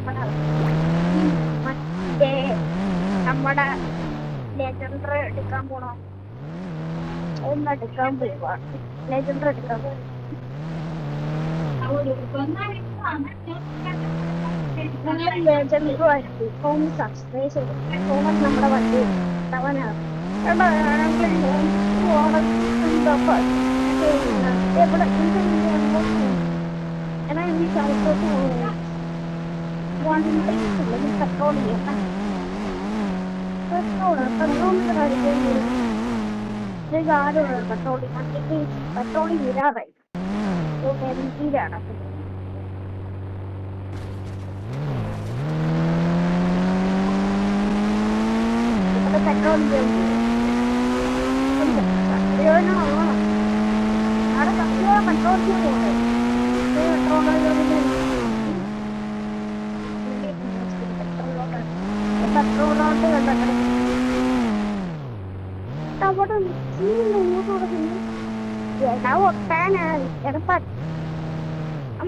നമ്മുടെ മറ്റേ നമ്മുടെ ലെജൻഡർ എടുക്കാൻ പോണോ? ഒന്ന് എടുക്കാൻ പോവാ. ലെജൻഡർ എടുക്കാൻ പോകും. ലെജൻഡറുമായിട്ട് ഫോം സബ്സ്ക്രൈബ് ചെയ്തു. ഫോമൻ നമ്മുടെ വണ്ടി തവനാണ്. എവിടെ എന്നാ ഈ സ്ഥലത്തോട്ട് പോകുന്നത് പെട്രോൾ ചെയ്യണം. പെട്രോളിന്റെ കാര്യത്തിൽ കാര്യമുള്ള പെട്രോൾ വണ്ടിക്ക് പെട്രോൾ തീരാറായി. തീരാണ് പെട്രോൾ അവിടെ പെട്രോൾ പോകുന്നത് പെട്രോളോട്ട് കണ്ടോ അവിടെ എടാ ഒട്ടാനാണ് എടപ്പ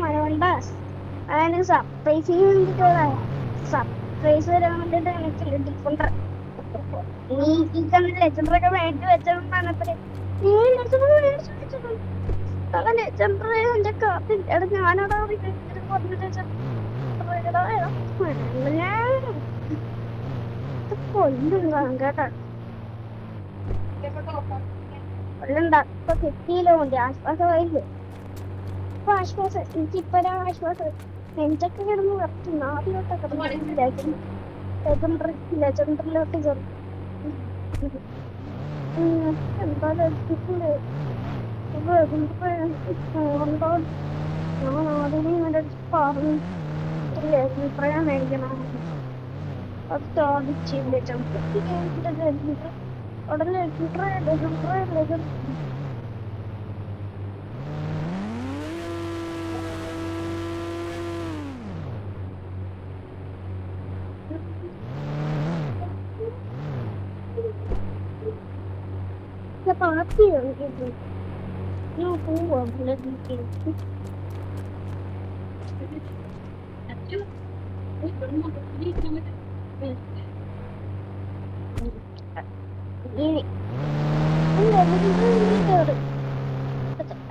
മഴവണ്ട അതിന് സർപ്രൈസ് ചെയ്യാൻ വേണ്ടിട്ടുള്ള സർപ്രൈസ് വരാൻ വേണ്ടിട്ട് എനിക്ക് ഡിഫറെന്റ് നീ ഈ കണ്ട ലെജൻഡറൊക്കെ മേടിച്ച് വെച്ചോണ്ടാണ് നീ ലെജൻഡർ മേടിച്ചു വെച്ചത്. ലെജൻഡർ എന്റെ കാർട്ടിൽ എടാ ഞാനവിടെ പറഞ്ഞിട്ട് കൊല്ലും കേട്ടാ കൊല്ലണ്ട. ഇപ്പൊ കിട്ടിയില്ലോ കൊണ്ട് ആശ്വാസമായില്ലേ? ഇപ്പൊ ആശ്വാസം. എനിക്കിപ്പഴാ ആശ്വാസം. നെഞ്ചൊക്കെ കിടന്ന് വരച്ചു ആദ്യമൊക്കെ ലെജൻഡറിലോട്ട് കയറി എന്താ ലഭിച്ചിട്ടുണ്ട്. ഞാൻ ആദ്യമേ ഇവന്റെ പറഞ്ഞു ലെജൻഡറെ മേടിക്കണം. അത് സാധിച്ചില്ല. അവിടെ ലെജൻഡർ പാർട്ടി ഞാൻ പോവാ.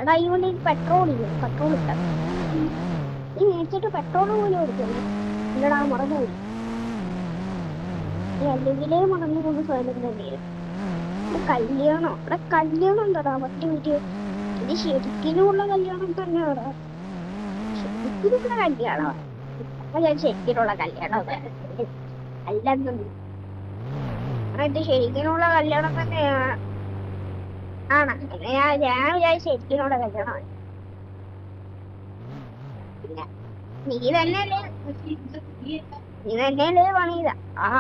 എടാ ഇവന്റെ പെട്രോൾ പെട്രോൾ ഇട്ട ഈ മേടിച്ചിട്ട് പെട്രോൾ പോലും ഓടിക്കുന്നു. ഇല്ലടാ മറന്നുപോയി. അല്ലെങ്കിലേ മറന്നുകൊണ്ട് സ്വയം തന്നെ കല്യാണം. ഇവിടെ കല്യാണം ഉണ്ടടാ മറ്റു വീട്ടിൽ. ഇത് ശരിക്കിലുള്ള കല്യാണം തന്നെയാടാ. ശരിക്കിലുള്ള കല്യാണമാണ്. ഞാൻ ശരിക്കിലുള്ള കല്യാണം അല്ലെന്നു ഇത് ശരിക്കിനുള്ള കല്യാണം തന്നെയാണ്. ആണ് ഞാൻ വിചാരിച്ച ശരിക്കിനുള്ള കല്യാണമാണ്. പിന്നെ നീ തന്നെയല്ലേ പണിയതാ.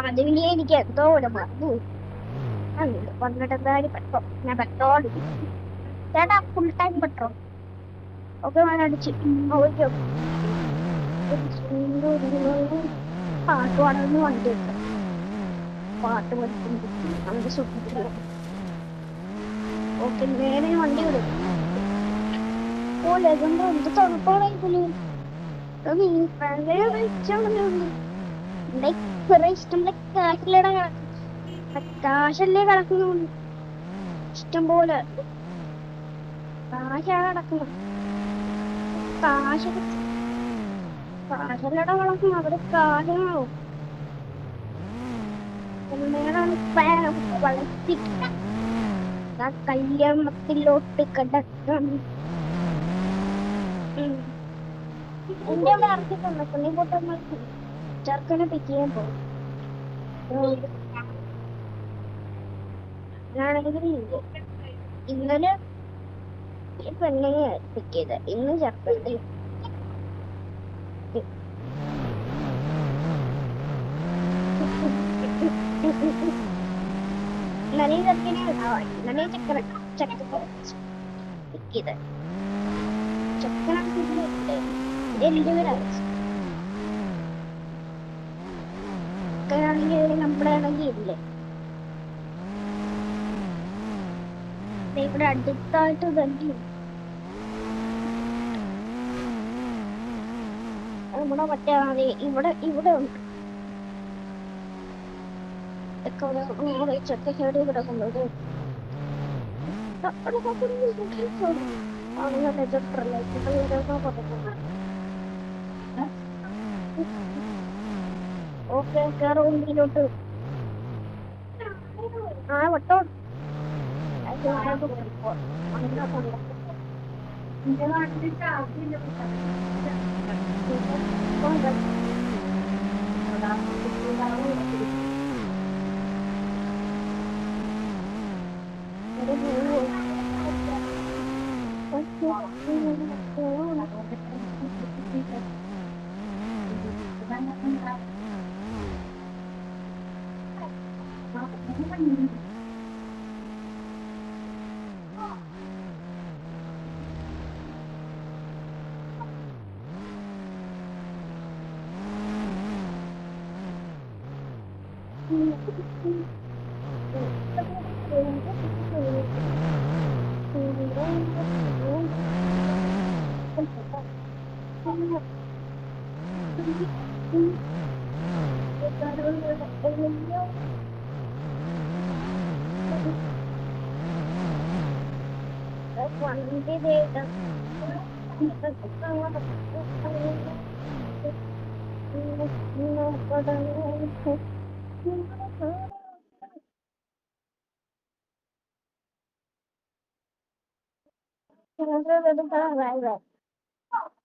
അത് പിന്നെ എനിക്ക് എന്തോ ഒരു മറന്നു വന്നിട്ട് എന്തായാലും പെട്രോൾ. ഞാൻ പെട്രോൾ ചേട്ടാ ഫുൾ ടൈം പെട്രോൾ ഒക്കെ ഞാൻ അടിച്ച് ഓടിക്കും. പാട്ട് പാടുന്ന വണ്ടി വെക്കാം. പാട്ട് പഠിക്കുന്നു നമുക്ക് സുഖിക്കില്ല. ഓക്കെ നേരെ വണ്ടി വിടും. ഓ ലെജൻഡർ എന്ത് തണുപ്പാടായി പുള്ളി. ഇഷ്ടം കാശിലടെ കാശല്ലേ കിടക്കുന്നുണ്ട്. ഇഷ്ടം പോലെ കാശാണ് കിടക്കുന്നത്. കാശല്ലട കിടക്കുന്നു. അവിടെ കാശാണോ വളർത്തി കല്യാണത്തിലോട്ട് കിടക്കണം. എന്റെ അവിടെ ഇറക്കിട്ടുണ്ട്. കുഞ്ഞിപ്പൊട്ടമ്മ ചെറുക്കനെ പിക്ക് ചെയ്യാൻ പോകും. ഞാണെങ്കിൽ ഇന്നലെ പെണ്ണിനെ പിക്ക് ചെയ്ത ഇന്ന് ചെറുക്കൻ്റെ ഇന്നലെ ചെറുക്കനെ ഇന്നലെ ചെക്കനെ പിക്ക് ചെയ്ത ചെക്കനാണെങ്കിൽ നമ്മുടെ ആണെങ്കിൽ ഇല്ലേ ഇവിടെ അടുത്തായിട്ട് തന്നെ നമ്മുടെ മറ്റേ ഇവിടെ ഇവിടെ ഉണ്ട് ചെക്ക സൈഡിൽ കിടക്കുന്നത് ഓക്കെ കേറ ഉള്ളിലോട്ട് ആ വട്ടം വണ്ടി